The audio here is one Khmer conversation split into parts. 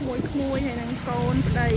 ក្មួយហើយនឹងកូនប្តី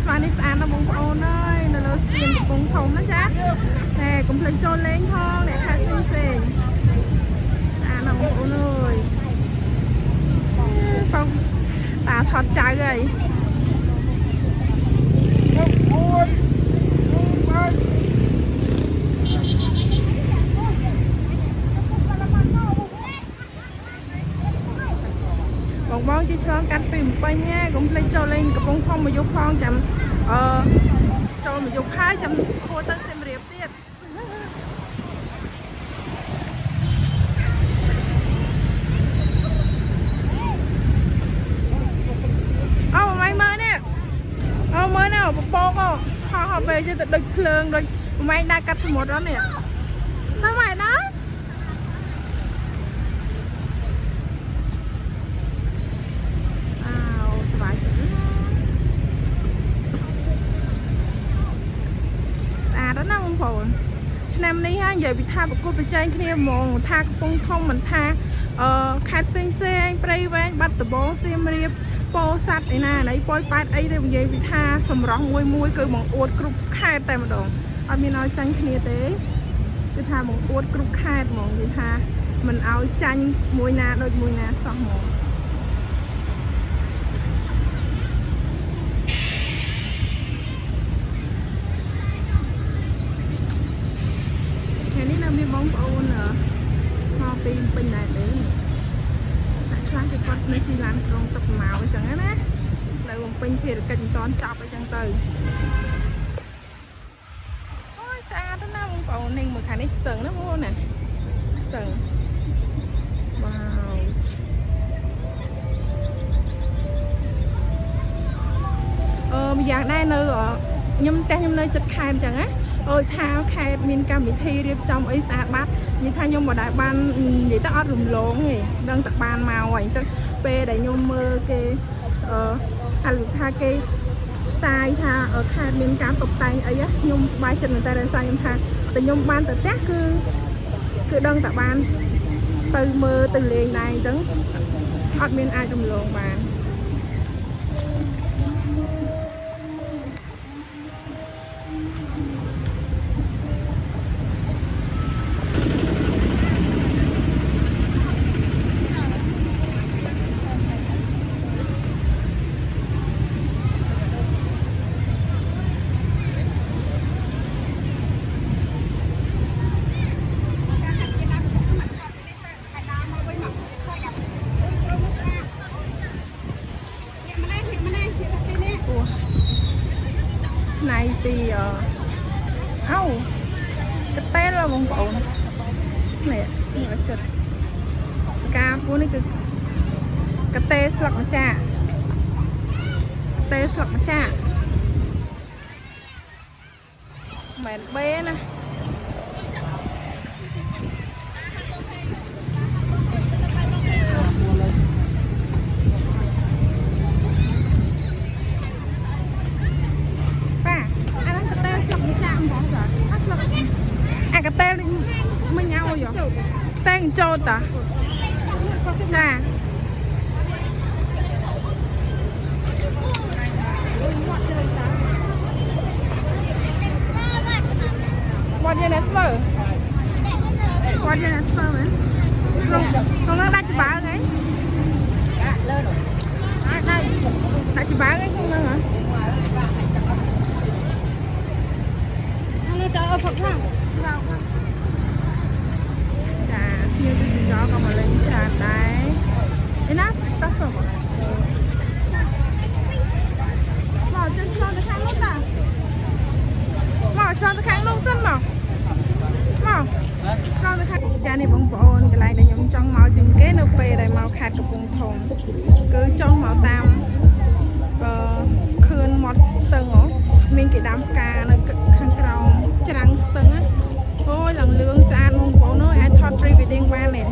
ស្វានេះស្អាតណាស់បងប្អូនអើយនៅលើស្ពានកំពង់ធំណាចាណែកុំភ្លេចចូលលេងផងអ្នកខេត្តផ្សេងស្អាតណាស់បងប្អូនអើយផងតាថតចៅអីបងជាឆ្លងកាត់ពីម្ពិញណាកុំភ្លេចចូលលេងកំពង់ធំមកយកផងចាំចូលមកយកហើយចាំហួរទៅសៀមរាបទៀតអូម៉ៃមើលនេះអូមើលណាពពកហោះពេលទៅដូចភ្លើងដូចម៉ៃដើរកាត់សមុទ្រអត់នេះណាម៉ៃណាឆ្នាំនេះហ่าនិយាយពីថាប្រកួតប្រជែងគ្នាហ្មងថាកំពង់ធំមិនថាខេត្តផ្សេងព្រៃវែងបាត់ដំបងសៀមរាបពោធិ៍សាត់ឯណាណៃប៉ោយប៉ែតអីទេនិយាយពីថាសម្រស់មួយគឺបង្អួតគ្រប់ខេត្តតែម្ដងអត់មានឲ្យចាញ់គ្នាទេគឺថាបង្អួតគ្រប់ខេត្តហ្មងនិយាយថាមិនឲ្យចាញ់មួយណាដូចមួយណាសោះហ្មងមានបងប្អូនមកពីពេញដែរទេអ្នកខ្លះគេគាត់នៅជីឡានក្រុងទឹកមកអញ្ចឹងណានៅបំពេញភារកិច្ចមិនតាន់ចប់អញ្ចឹងទៅអូយស្អាតណាស់បងប្អូននេះមើលខាងនេះស្ទឹងណាបងប្អូនណាស្ទឹងវ៉ាវម្យ៉ាងដែរនៅខ្ញុំនៅចិត្តខេត្តអញ្ចឹងណាអូយថាខេត្តមានកម្មវិធីរៀបចំអីស្អាតបាត់និយាយថាខ្ញុំមិនដែលបាននិយាយទៅអត់រំលងទេដឹងតែបានមកហើយអញ្ចឹងពេលដែលខ្ញុំមើលគេថាគេស្ទាយថាខេត្តមានការតុបតែងអីខ្ញុំស្បាយចិត្តមែនតើខ្ញុំថាតែខ្ញុំបានទៅផ្ទះគឺដឹងតែបានទៅមើលទៅលេងដែរអញ្ចឹងអត់មានអាចរំលងបានឆ្នៃពីកតេលបងប្អូននេះមើលចិត្តការពូនេះគឺកតេស្លឹកម្ចាស់មិនមែនបេណាกระเต้ไม่เอาอยู่เต้งโจตอ่ะน่ะวันนี้เนสเมอร์ quạt này là thơm ấy không nó đắt bán ấy đắt bán ấy không đâu hả nó cho ở Phật không dạ nhiều cái gì đó còn mà lên trà đấy thế nào tao sợ bỏ chân cho cái kháng lúc nào bỏ cho cái kháng lúc sân bỏ bỏ cho cái kháng cha này bông bồn cái này để nhung trong màu chừng kế nộp về đây màu khát cái bông thùng cứ trong màu tam khơi một tầng ó mình cái đám cà nó khăn cầu trắng tầng á thôi lần lương xa bông bồn nói ai thoát đi về đêm qua này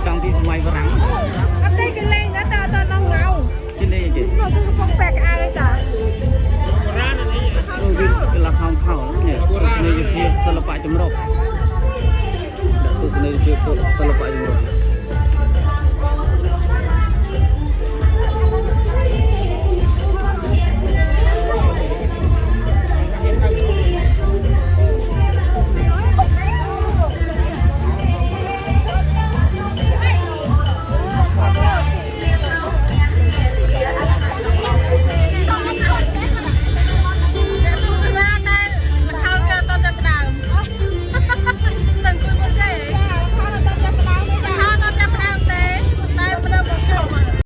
trong thì ngoài vào rắn anh đây cái lên đó ta ta nông ngầu cái này gì nó cứ phong bẹt ai cả cái là không khẩu nhỉ này gì kia sơ lập chấm rộp đặt tôi này kia sơ lập chấm rộp